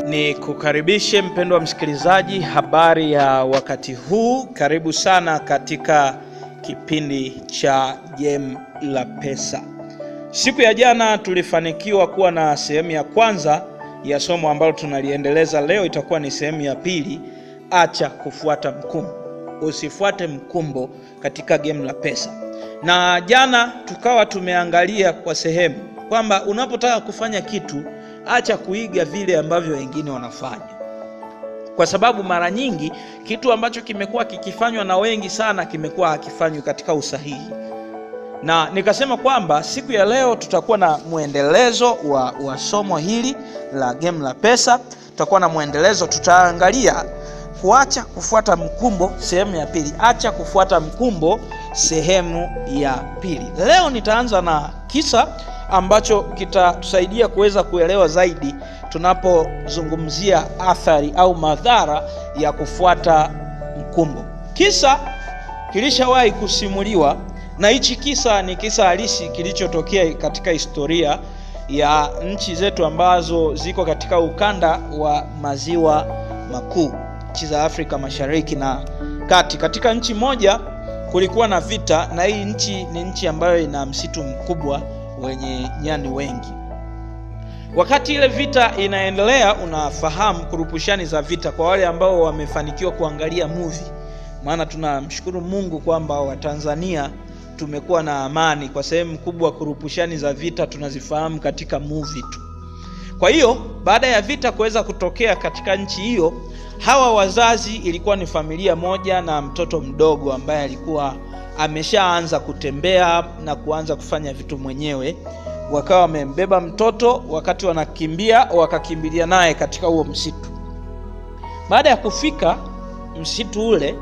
Ni kukaribishe mpendwa msikilizaji, habari ya wakati huu. Karibu sana katika kipindi cha Game la Pesa. Siku ya jana tulifanikiwa kuwa na sehemu ya kwanza ya somo ambalo tunaliendeleza leo. Itakuwa ni sehemu ya pili, acha kufuata mkumbo. Usifuate mkumbo katika Game la Pesa. Na jana tukawa tumeangalia kwa sehemu kwamba unapotaka kufanya kitu, acha kuiga vile ambavyo wengine wanafanya. Kwa sababu mara nyingi kitu ambacho kimekuwa kikifanywa na wengi sana kimekuwa hakifanywi katika usahihi. Na nikasema kwamba siku ya leo tutakuwa na muendelezo wa somo hili la Game la Pesa. Tutakuwa na muendelezo, tutaangalia kuacha kufuata mkumbo sehemu ya pili. Acha kufuata mkumbo sehemu ya pili. Leo nitaanza na kisa ambacho kitatusaidia kuweza kuelewa zaidi tunapozungumzia athari au madhara ya kufuata mkumbo. Kisa kilishawahi kusimuliwa, na hichi kisa ni kisa halisi kilichotokea katika historia ya nchi zetu ambazo ziko katika ukanda wa maziwa makuu, nchi za Afrika Mashariki na Kati. Katika nchi moja kulikuwa na vita, na hii nchi ni nchi ambayo ina msitu mkubwa wenye nyani wengi. Wakati ile vita inaendelea, unafahamu kurupushani za vita kwa wale ambao wamefanikiwa kuangalia movie. Maana tunamshukuru Mungu kwamba Watanzania tumekuwa na amani. Kwa sehemu kubwa kurupushani za vita tunazifahamu katika movie tu. Kwa hiyo baada ya vita kuweza kutokea katika nchi hiyo, hawa wazazi ilikuwa ni familia moja na mtoto mdogo ambaye alikuwa ameshaanza kutembea na kuanza kufanya vitu mwenyewe. Wakawa wamembeba mtoto, wakati wanakimbia wakakimbilia naye katika huo msitu. Baada ya kufika msitu ule,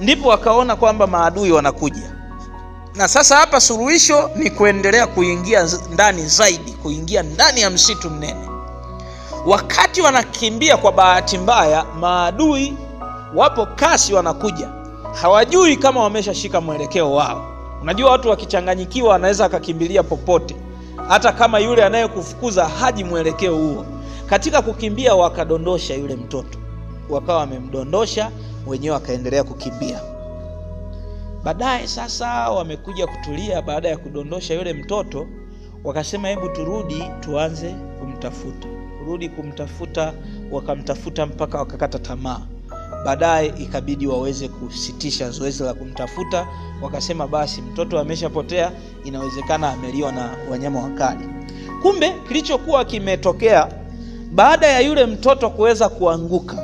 ndipo wakaona kwamba maadui wanakuja. Na sasa hapa suluhisho ni kuendelea kuingia ndani zaidi, kuingia ndani ya msitu mnene. Wakati wanakimbia, kwa bahati mbaya maadui wapo kasi wanakuja. Hawajui kama wameshashika mwelekeo wao. Unajua watu wakichanganyikiwa wanaweza akakimbilia popote, hata kama yule anayekufukuza haji mwelekeo huo. Katika kukimbia wakadondosha yule mtoto, wakawa wamemdondosha, wenyewe wakaendelea kukimbia. Baadaye sasa wamekuja kutulia, baada ya kudondosha yule mtoto wakasema hebu turudi tuanze kumtafuta. Turudi kumtafuta, wakamtafuta mpaka wakakata tamaa. Baadaye ikabidi waweze kusitisha zoezi la kumtafuta. Wakasema basi mtoto ameshapotea, inawezekana ameliwa na wanyama wakali. Kumbe kilichokuwa kimetokea, baada ya yule mtoto kuweza kuanguka,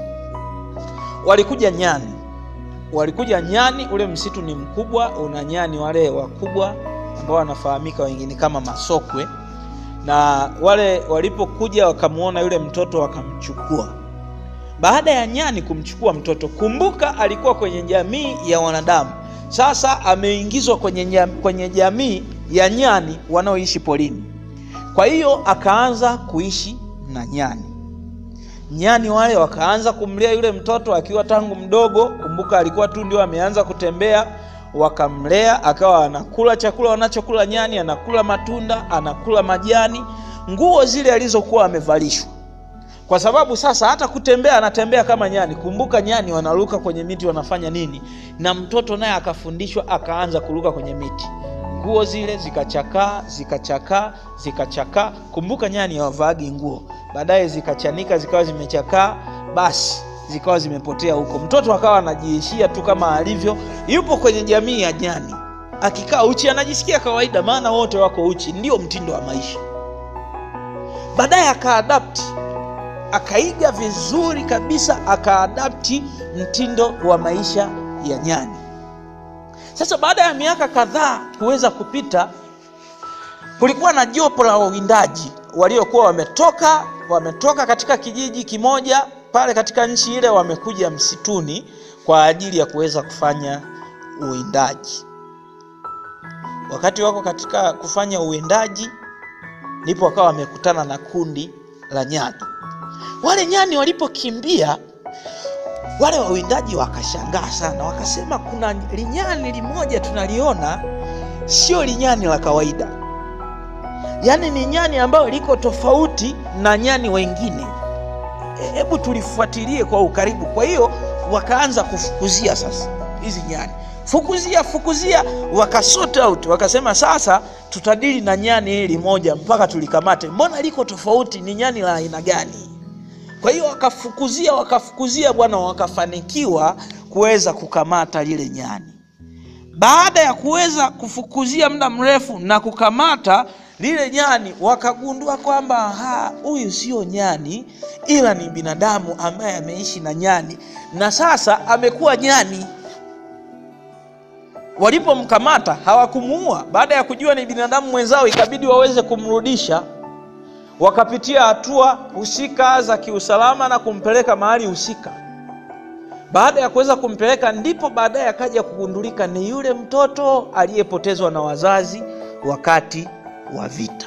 walikuja nyani. Ule msitu ni mkubwa, una nyani wale wakubwa ambao wanafahamika wengine kama masokwe. Na wale walipokuja wakamuona yule mtoto wakamchukua. Baada ya nyani kumchukua mtoto, kumbuka alikuwa kwenye jamii ya wanadamu, sasa ameingizwa kwenye jamii ya nyani wanaoishi porini. Kwa hiyo akaanza kuishi na nyani. Nyani wale wakaanza kumlea yule mtoto akiwa tangu mdogo. Kumbuka alikuwa tu ndio ameanza kutembea. Wakamlea akawa anakula chakula wanachokula nyani, anakula matunda, anakula majani, nguo zile alizokuwa amevalishwa. Kwa sababu sasa hata kutembea anatembea kama nyani. Kumbuka nyani wanaruka kwenye miti, wanafanya nini? Na mtoto naye akafundishwa akaanza kuruka kwenye miti. Nguo zile zikachakaa. Kumbuka nyani hawavaagi nguo. Baadaye zikachanika, zikawa zimechakaa, basi zikawa zimepotea huko. Mtoto akawa anajiishia tu kama alivyo, yupo kwenye jamii ya nyani. Akikaa uchi anajisikia kawaida, maana wote wako uchi, ndio mtindo wa maisha. Baadaye akaiga vizuri kabisa, akaadapti mtindo wa maisha ya nyani. Sasa baada ya miaka kadhaa kuweza kupita, kulikuwa na jopo la wawindaji waliokuwa wametoka katika kijiji kimoja pale katika nchi ile, wamekuja msituni kwa ajili ya kuweza kufanya uwindaji. Wakati wako katika kufanya uwindaji, ndipo wakawa wamekutana na kundi la nyani. Wale nyani walipokimbia, wale wawindaji wakashangaa sana, wakasema kuna linyani limoja tunaliona, sio linyani la kawaida. Yaani ni nyani ambayo liko tofauti na nyani wengine. hebu tulifuatilie kwa ukaribu. Kwa hiyo wakaanza kufukuzia sasa hizi nyani, fukuzia, wakasort out, wakasema sasa tutadili na nyani hili moja mpaka tulikamate, mbona liko tofauti, ni nyani la aina gani? Kwa hiyo wakafukuzia bwana, wakafanikiwa kuweza kukamata lile nyani. Baada ya kuweza kufukuzia muda mrefu na kukamata lile nyani, wakagundua kwamba huyu sio nyani, ila ni binadamu ambaye ameishi na nyani na sasa amekuwa nyani. Walipomkamata hawakumuua. Baada ya kujua ni binadamu mwenzao, ikabidi waweze kumrudisha. Wakapitia hatua husika za kiusalama na kumpeleka mahali husika. Baada ya kuweza kumpeleka, ndipo baadaye akaja kugundulika ni yule mtoto aliyepotezwa na wazazi wakati wa vita.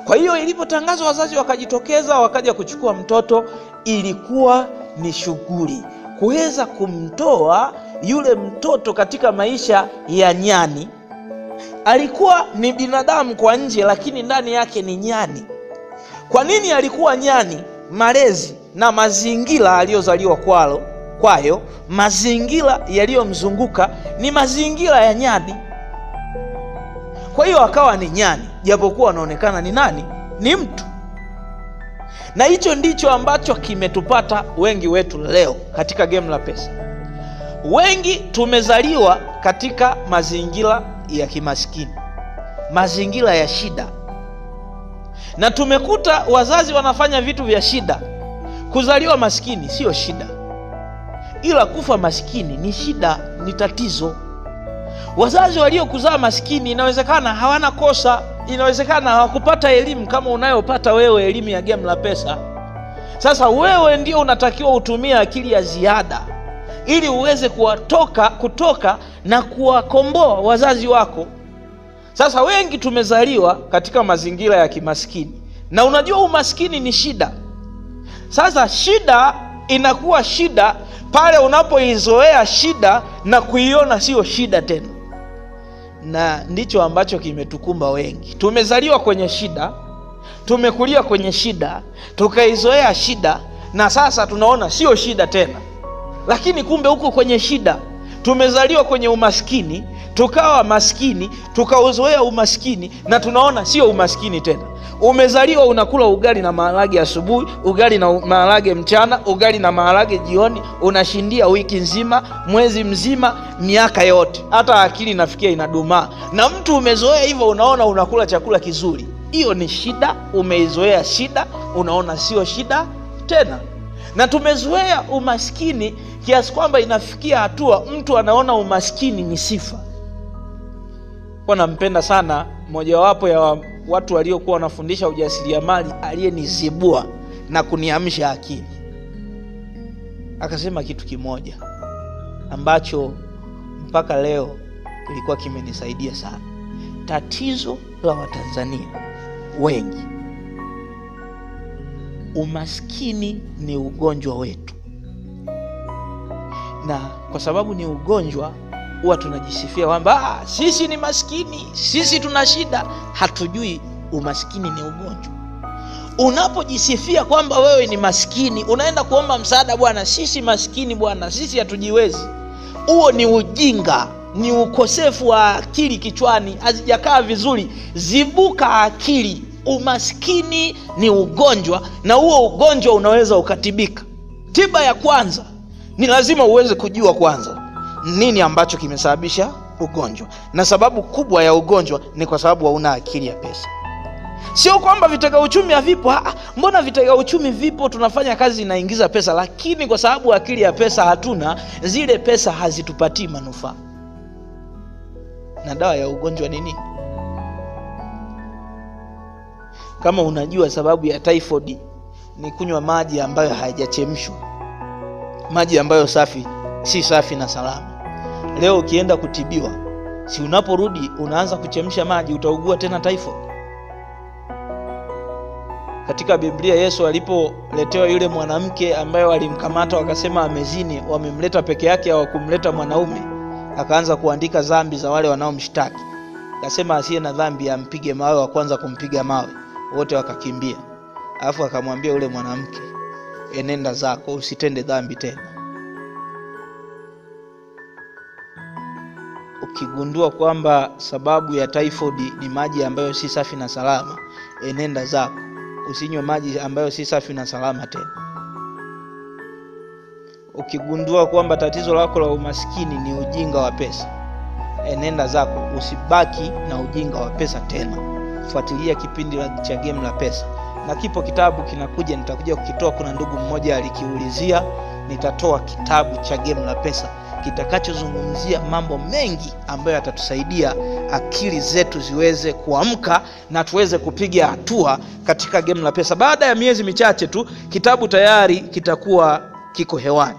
Kwa hiyo ilipotangazwa, wazazi wakajitokeza, wakaja kuchukua mtoto. Ilikuwa ni shughuli kuweza kumtoa yule mtoto katika maisha ya nyani. Alikuwa ni binadamu kwa nje, lakini ndani yake ni nyani. Kwa nini alikuwa nyani? Malezi na mazingira aliyozaliwa kwayo, mazingira yaliyomzunguka ni mazingira ya nyani. Kwa hiyo akawa ni nyani, japokuwa anaonekana ni nani? Ni mtu. Na hicho ndicho ambacho kimetupata wengi wetu leo katika game la pesa. Wengi tumezaliwa katika mazingira ya kimaskini, mazingira ya shida, na tumekuta wazazi wanafanya vitu vya shida. Kuzaliwa maskini sio shida, ila kufa maskini ni shida, ni tatizo. Wazazi waliokuzaa maskini inawezekana hawana kosa, inawezekana hawakupata elimu kama unayopata wewe, elimu ya game la pesa. Sasa wewe ndio unatakiwa utumie akili ya ziada ili uweze kutoka na kuwakomboa wazazi wako. Sasa wengi tumezaliwa katika mazingira ya kimaskini, na unajua umaskini ni shida. Sasa shida inakuwa shida pale unapoizoea shida na kuiona sio shida tena. Na ndicho ambacho kimetukumba wengi. Tumezaliwa kwenye shida, tumekulia kwenye shida, tukaizoea shida, na sasa tunaona sio shida tena. Lakini kumbe huko kwenye shida. Tumezaliwa kwenye umaskini, tukawa maskini, tukauzoea umaskini, na tunaona sio umaskini tena. Umezaliwa unakula ugali na maharage asubuhi, ugali na maharage mchana, ugali na maharage jioni, unashindia wiki nzima, mwezi mzima, miaka yote. Hata akili inafikia inadumaa. Na mtu umezoea hivyo, unaona unakula chakula kizuri. Hiyo ni shida, umeizoea shida, unaona sio shida tena. Na tumezoea umaskini kiasi kwamba inafikia hatua mtu anaona umaskini ni sifa. Kwa nampenda sana mojawapo ya watu waliokuwa wanafundisha ujasiriamali aliyenizibua na kuniamsha akili. Akasema kitu kimoja ambacho mpaka leo kilikuwa kimenisaidia sana. Tatizo la Watanzania wengi, umaskini ni ugonjwa wetu. Na kwa sababu ni ugonjwa, huwa tunajisifia kwamba sisi ni maskini, sisi tuna shida. Hatujui umaskini ni ugonjwa. Unapojisifia kwamba wewe ni maskini, unaenda kuomba msaada, bwana sisi maskini, bwana sisi hatujiwezi. Huo ni ujinga, ni ukosefu wa akili kichwani, hazijakaa vizuri. Zibuka akili. Umaskini ni ugonjwa, na huo ugonjwa unaweza ukatibika. Tiba ya kwanza ni lazima uweze kujua kwanza nini ambacho kimesababisha ugonjwa. Na sababu kubwa ya ugonjwa ni kwa sababu hauna akili ya pesa. Sio kwamba vitega uchumi havipo. Mbona vitega uchumi vipo, tunafanya kazi inaingiza pesa, lakini kwa sababu akili ya pesa hatuna, zile pesa hazitupatii manufaa. Na dawa ya ugonjwa ni nini? Kama unajua sababu ya typhoid ni kunywa maji ambayo hayajachemshwa, maji ambayo si safi na salama. Leo ukienda kutibiwa, si unaporudi unaanza kuchemsha maji, utaugua tena typhoid. Katika Biblia Yesu alipoletewa yule mwanamke ambaye walimkamata wakasema amezini, wamemleta peke yake au kumleta mwanaume, akaanza kuandika dhambi za wale wanaomshtaki. Akasema asiye na dhambi ampige mawe, wa kwanza kumpiga mawe. Wote wakakimbia. alafu akamwambia yule mwanamke, enenda zako, usitende dhambi tena. Ukigundua kwamba sababu ya typhoid ni maji ambayo si safi na salama, enenda zako, usinywe maji ambayo si safi na salama tena. Ukigundua kwamba tatizo lako la umaskini ni ujinga wa pesa, enenda zako, usibaki na ujinga wa pesa tena. Fuatilia kipindi cha Game la Pesa, na kipo kitabu kinakuja, nitakuja kukitoa. Kuna ndugu mmoja alikiulizia, nitatoa kitabu cha Game la Pesa kitakachozungumzia mambo mengi ambayo yatatusaidia akili zetu ziweze kuamka na tuweze kupiga hatua katika Game la Pesa. Baada ya miezi michache tu kitabu tayari kitakuwa kiko hewani,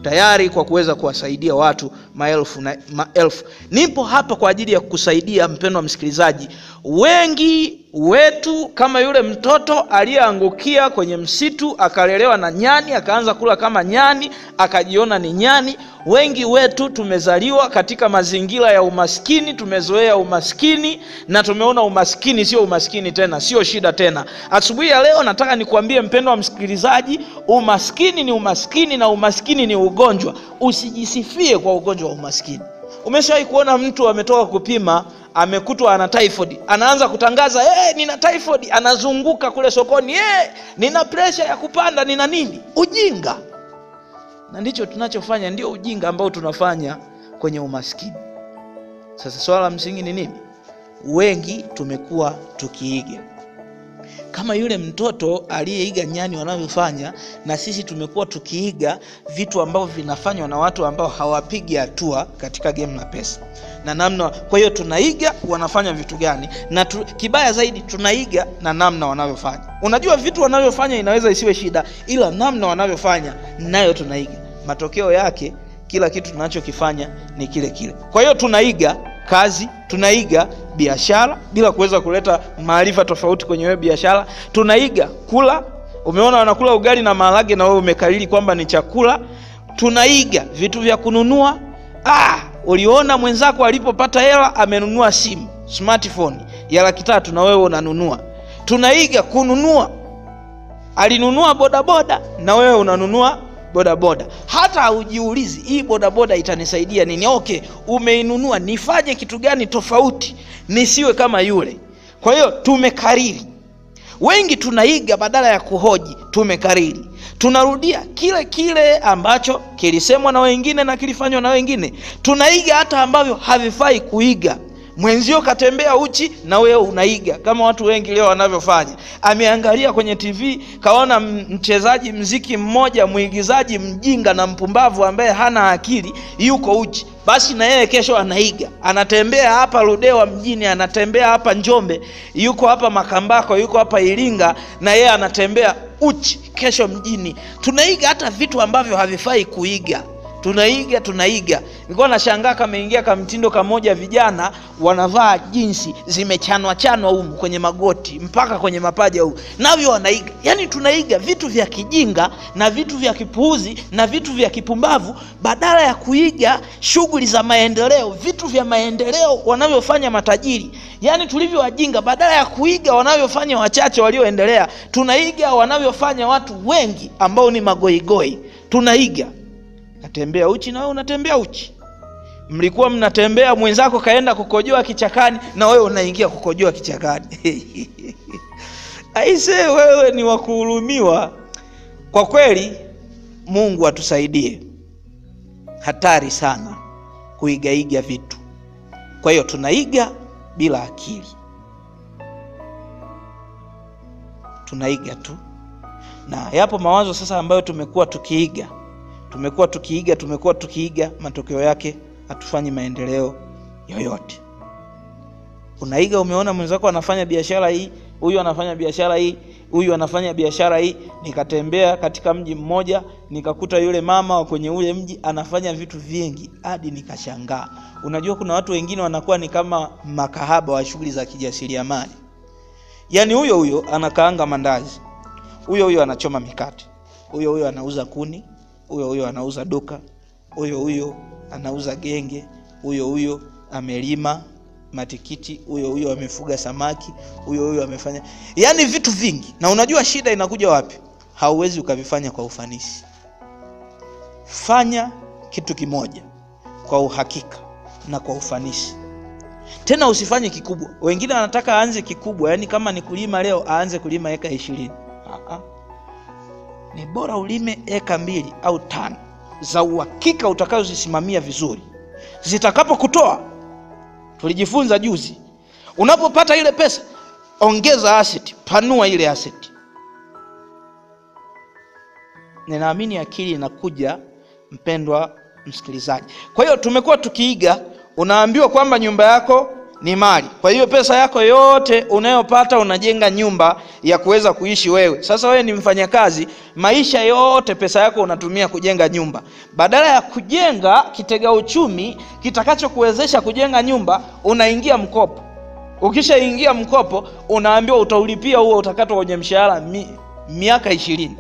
tayari kwa kuweza kuwasaidia watu maelfu na maelfu. Nipo hapa kwa ajili ya kukusaidia mpendwa msikilizaji. Wengi wetu kama yule mtoto aliyeangukia kwenye msitu akalelewa na nyani, akaanza kula kama nyani, akajiona ni nyani. Wengi wetu tumezaliwa katika mazingira ya umaskini, tumezoea umaskini na tumeona umaskini sio umaskini tena, sio shida tena. Asubuhi ya leo nataka nikuambie mpendwa msikilizaji, umaskini ni umaskini na umaskini ni ugonjwa. Usijisifie kwa ugonjwa wa umaskini. Umeshawahi kuona mtu ametoka kupima, amekutwa ana typhoid, anaanza kutangaza, nina typhoid, anazunguka kule sokoni, nina pressure ya kupanda, nina nini? Ujinga. Na ndicho tunachofanya, ndio ujinga ambao tunafanya kwenye umaskini. Sasa swala la msingi ni nini? Wengi tumekuwa tukiiga kama yule mtoto aliyeiga nyani wanavyofanya, na sisi tumekuwa tukiiga vitu ambavyo vinafanywa na watu ambao hawapigi hatua katika Game la Pesa na namna. Kwa hiyo tunaiga wanafanya vitu gani, na kibaya zaidi tunaiga na namna wanavyofanya. Unajua vitu wanavyofanya inaweza isiwe shida, ila namna wanavyofanya nayo tunaiga. Matokeo yake kila kitu tunachokifanya ni kile kile. Kwa hiyo tunaiga kazi, tunaiga biashara bila kuweza kuleta maarifa tofauti kwenye wewe biashara. Tunaiga kula, umeona wanakula ugali na maharage na wewe umekariri kwamba ni chakula. Tunaiga vitu vya kununua. Uliona mwenzako alipopata hela amenunua simu, smartphone ya 300 na wewe unanunua. Tunaiga kununua. Alinunua bodaboda na wewe unanunua bodaboda. Hata hujiulizi hii bodaboda itanisaidia nini? Okay, umeinunua, nifanye kitu gani tofauti nisiwe kama yule? Kwa hiyo tumekariri. Wengi tunaiga badala ya kuhoji, tumekariri. Tunarudia kile kile ambacho kilisemwa na wengine na kilifanywa na wengine. Tunaiga hata ambavyo havifai kuiga. Mwenzio katembea uchi na wewe unaiga, kama watu wengi leo wanavyofanya. Ameangalia kwenye TV, kaona mchezaji mziki mmoja, muigizaji mjinga na mpumbavu ambaye hana akili yuko uchi, basi na yeye kesho anaiga. Anatembea hapa Ludewa mjini, anatembea hapa Njombe, yuko hapa Makambako, yuko hapa Iringa, na yeye anatembea uchi kesho mjini. Tunaiga hata vitu ambavyo havifai kuiga. Tunaiga. Nilikuwa nashangaa kama ingia kama mtindo kamoja, vijana wanavaa jinsi zimechanwa humu kwenye magoti mpaka kwenye mapaja huko, navyo wanaiga. Yani tunaiga vitu vya kijinga na vitu vya kipuuzi na vitu vya kipumbavu badala ya kuiga shughuli za maendeleo, vitu vya maendeleo wanavyofanya matajiri. Yani tulivyo wajinga, badala ya kuiga wanavyofanya wachache walioendelea, tunaiga wanavyofanya watu wengi ambao ni magoigoi. Tunaiga. Natembea uchi na wewe unatembea uchi. Mlikuwa mnatembea, mwenzako kaenda kukojoa kichakani na wewe unaingia kukojoa kichakani. Aise, wewe ni wakuhurumiwa. Kwa kweli Mungu atusaidie. Hatari sana kuigaiga vitu. Kwa hiyo tunaiga bila akili. Tunaiga tu. Na yapo mawazo sasa ambayo tumekuwa tukiiga, matokeo yake hatufanyi maendeleo yoyote. Unaiga, umeona mwenzako anafanya biashara hii, huyu anafanya biashara hii, huyu anafanya biashara hii. Nikatembea katika mji mmoja, nikakuta yule mama wa kwenye ule mji anafanya vitu vingi hadi nikashangaa. Unajua kuna watu wengine wanakuwa ni kama makahaba wa shughuli za kijasiriamali. Yaani huyo anakaanga mandazi, huyo anachoma mikate, huyo anauza kuni, huyo anauza duka, huyo anauza genge, huyo amelima, matikiti, huyo amefuga samaki, huyo amefanya, yani vitu vingi. Na unajua shida inakuja wapi? Hauwezi ukavifanya kwa ufanisi. Fanya kitu kimoja kwa uhakika na kwa ufanisi. Tena usifanye kikubwa. Wengine wanataka aanze kikubwa, yani kama ni kulima leo aanze kulima eka 20. Ni bora ulime eka 2 au 5 za uhakika utakazozisimamia vizuri. Zitakapokutoa, tulijifunza juzi, unapopata ile pesa, ongeza asset, panua ile asset. Ninaamini akili inakuja, mpendwa msikilizaji. Kwa hiyo tumekuwa tukiiga, unaambiwa kwamba nyumba yako ni mali. Kwa hiyo pesa yako yote unayopata unajenga nyumba ya kuweza kuishi wewe. Sasa wewe ni mfanyakazi, maisha yote pesa yako unatumia kujenga nyumba. Badala ya kujenga kitega uchumi kitakachokuwezesha kujenga nyumba, unaingia mkopo. Ukishaingia mkopo, unaambiwa utaulipia huo utakatwa kwenye mshahara miaka 20.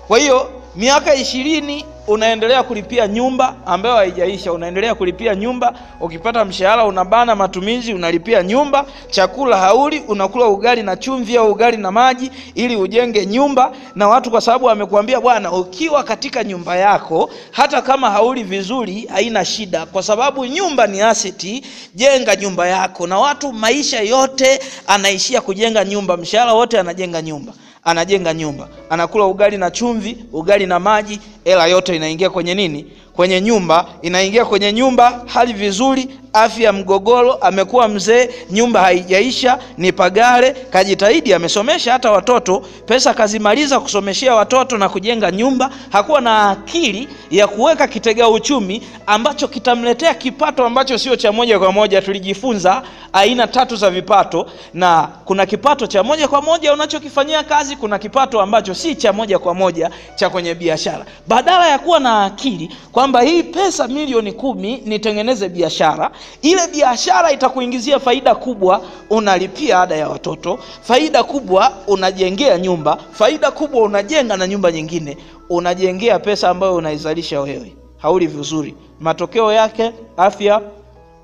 Kwa hiyo miaka 20 unaendelea kulipia nyumba ambayo haijaisha, unaendelea kulipia nyumba. Ukipata mshahara unabana matumizi, unalipia nyumba. Chakula hauli, unakula ugali na chumvi au ugali na maji ili ujenge nyumba. Na watu kwa sababu wamekuambia bwana, ukiwa katika nyumba yako hata kama hauli vizuri haina shida, kwa sababu nyumba ni asset, jenga nyumba yako. Na watu maisha yote anaishia kujenga nyumba, mshahara wote anajenga nyumba. Anakula ugali na chumvi, ugali na maji, hela yote inaingia kwenye nini? Kwenye nyumba. Inaingia kwenye nyumba, hali vizuri, afya mgogoro, amekuwa mzee, nyumba haijaisha, ni pagare, kajitahidi, amesomesha hata watoto, pesa kazimaliza kusomeshia watoto na kujenga nyumba. Hakuwa na akili ya kuweka kitega uchumi ambacho kitamletea kipato ambacho sio cha moja kwa moja. Tulijifunza aina 3 za vipato, na kuna kipato cha moja kwa moja unachokifanyia kazi, kuna kipato ambacho si cha moja kwa moja cha kwenye biashara. Badala ya kuwa na akili kwamba hii pesa milioni 10 nitengeneze biashara, ile biashara itakuingizia faida kubwa, unalipia ada ya watoto, faida kubwa unajengea nyumba, faida kubwa unajenga na nyumba nyingine, unajengea pesa ambayo unaizalisha wewe. Hauli vizuri, matokeo yake afya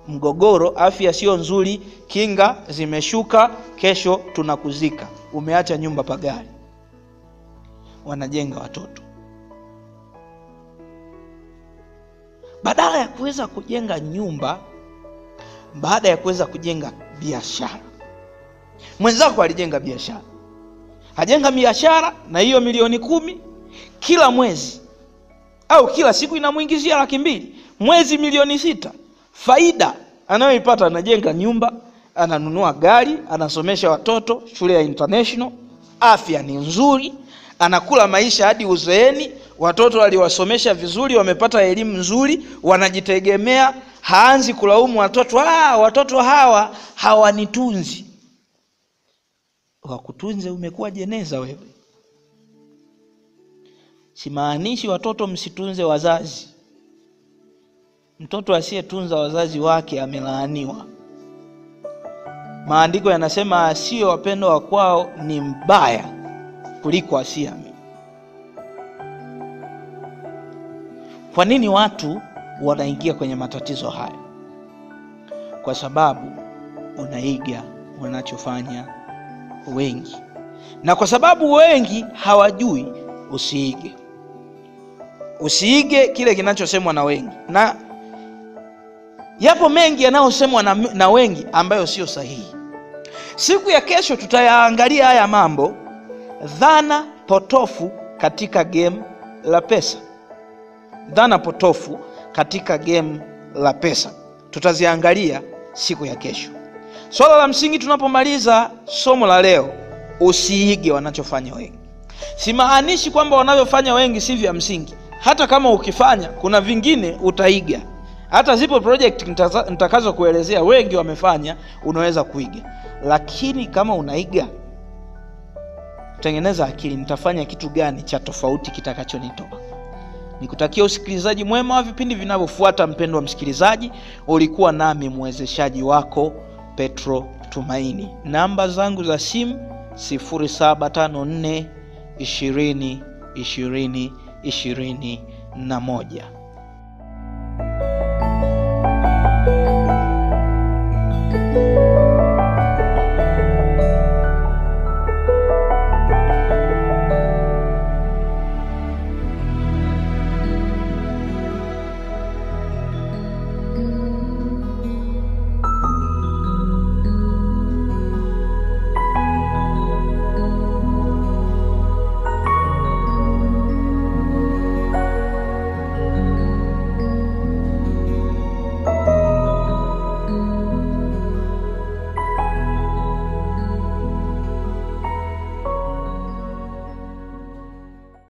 mgogoro, afya sio nzuri, kinga zimeshuka, kesho tunakuzika, umeacha nyumba pagari. Wanajenga watoto badala ya kuweza kujenga nyumba, baada ya kuweza kujenga biashara. Mwenzako alijenga biashara, hajenga biashara, na hiyo milioni 10 kila mwezi au kila siku inamuingizia 200,000, mwezi milioni 6. Faida anayoipata, anajenga nyumba, ananunua gari, anasomesha watoto shule ya international, afya ni nzuri, anakula maisha hadi uzeeni, watoto waliwasomesha vizuri, wamepata elimu nzuri, wanajitegemea. Haanzi kulaumu watoto, watoto hawa hawanitunzi. Wakutunze umekuwa jeneza wewe. Simaanishi watoto msitunze wazazi. Mtoto asiyetunza wazazi wake amelaaniwa. Maandiko yanasema asiye wapendo wa kwao ni mbaya kuliko asiyeamini. Kwa nini watu wanaingia kwenye matatizo haya? Kwa sababu unaiga wanachofanya wengi. Na kwa sababu wengi hawajui, usiige. Usiige kile kinachosemwa na wengi. Na yapo mengi yanayosemwa na wengi ambayo sio sahihi. Siku ya kesho tutayaangalia haya mambo, dhana potofu katika game la pesa. Dhana potofu katika game la pesa tutaziangalia siku ya kesho. Swala la msingi tunapomaliza somo la leo, usiige wanachofanya wengi. Simaanishi kwamba wanavyofanya wengi si vya msingi. Hata kama ukifanya, kuna vingine utaiga. Hata zipo project nitakazo kuelezea wengi wamefanya, unaweza kuiga. Lakini kama unaiga, tengeneza akili, nitafanya kitu gani cha tofauti kitakachonitoa. Nikutakia usikilizaji mwema wa vipindi vinavyofuata. Mpendwa msikilizaji, ulikuwa nami mwezeshaji wako Petro Tumaini. Namba zangu za simu 0754 20 20 21.